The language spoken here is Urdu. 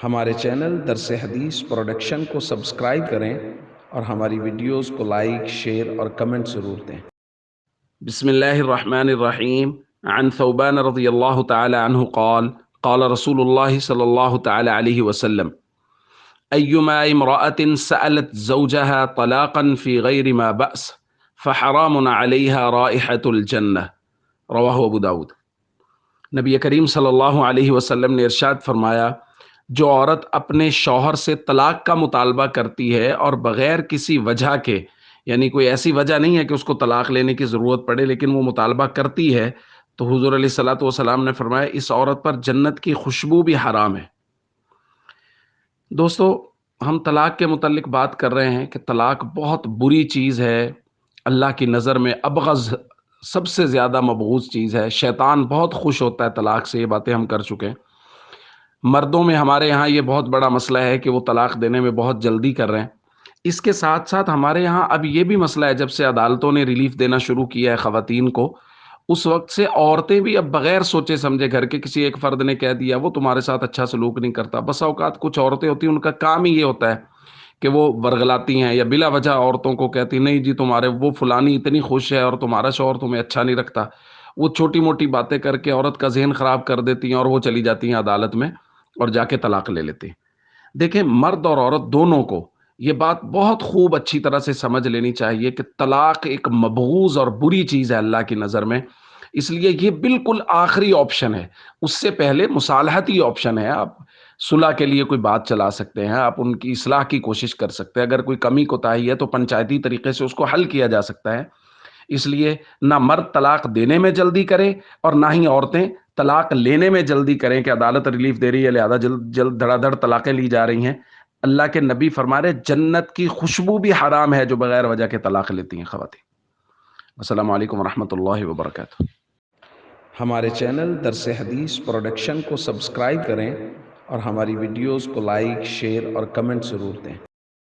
ہمارے چینل درس حدیث پروڈکشن کو سبسکرائب کریں اور ہماری ویڈیوز کو لائک، شیئر اور کمنٹ ضرور دیں۔ بسم اللہ الرحمن الرحیم۔ عن ثوبان رضی اللہ تعالی عنہ قال قال رسول اللہ صلی اللہ تعالی علیہ وسلم ایما امرأة سألت زوجها طلاقا في غیر ما بأس فحرام علیها رائحة الجنہ، رواہ ابو داود۔ نبی کریم صلی اللہ علیہ وسلم نے ارشاد فرمایا، جو عورت اپنے شوہر سے طلاق کا مطالبہ کرتی ہے اور بغیر کسی وجہ کے، یعنی کوئی ایسی وجہ نہیں ہے کہ اس کو طلاق لینے کی ضرورت پڑے، لیکن وہ مطالبہ کرتی ہے، تو حضور علیہ الصلوۃ والسلام نے فرمایا اس عورت پر جنت کی خوشبو بھی حرام ہے۔ دوستو، ہم طلاق کے متعلق بات کر رہے ہیں کہ طلاق بہت بری چیز ہے، اللہ کی نظر میں ابغض، سب سے زیادہ مبغوض چیز ہے۔ شیطان بہت خوش ہوتا ہے طلاق سے، یہ باتیں ہم کر چکے ہیں۔ مردوں میں ہمارے یہاں یہ بہت بڑا مسئلہ ہے کہ وہ طلاق دینے میں بہت جلدی کر رہے ہیں۔ اس کے ساتھ ساتھ ہمارے یہاں اب یہ بھی مسئلہ ہے، جب سے عدالتوں نے ریلیف دینا شروع کیا ہے خواتین کو، اس وقت سے عورتیں بھی اب بغیر سوچے سمجھے، گھر کے کسی ایک فرد نے کہہ دیا وہ تمہارے ساتھ اچھا سلوک نہیں کرتا، بسا اوقات کچھ عورتیں ہوتی ہیں ان کا کام ہی یہ ہوتا ہے کہ وہ ورغلاتی ہیں یا بلا وجہ عورتوں کو کہتی نہیں جی تمہارے وہ فلانی اتنی خوش ہے اور تمہارا شوہر تمہیں اچھا نہیں رکھتا۔ وہ چھوٹی موٹی باتیں کر کے عورت کا ذہن خراب کر دیتی ہیں اور وہ چلی جاتی ہیں عدالت میں اور جا کے طلاق لے لیتے ہیں۔ دیکھیں، مرد اور عورت دونوں کو یہ بات بہت خوب اچھی طرح سے سمجھ لینی چاہیے کہ طلاق ایک مبغوض اور بری چیز ہے اللہ کی نظر میں، اس لیے یہ بالکل آخری آپشن ہے۔ اس سے پہلے مصالحتی آپشن ہے، آپ صلح کے لیے کوئی بات چلا سکتے ہیں، آپ ان کی اصلاح کی کوشش کر سکتے ہیں، اگر کوئی کمی کوتاہی ہے تو پنچایتی طریقے سے اس کو حل کیا جا سکتا ہے۔ اس لیے نہ مرد طلاق دینے میں جلدی کرے اور نہ ہی عورتیں طلاق لینے میں جلدی کریں کہ عدالت ریلیف دے رہی ہے لہذا جلد دھڑا دھڑ طلاقیں لی جا رہی ہیں۔ اللہ کے نبی فرما رہے جنت کی خوشبو بھی حرام ہے جو بغیر وجہ کے طلاق لیتی ہیں خواتین۔ السلام علیکم ورحمۃ اللہ وبرکاتہ۔ ہمارے چینل درس حدیث پروڈکشن کو سبسکرائب کریں اور ہماری ویڈیوز کو لائک، شیئر اور کمنٹ ضرور دیں۔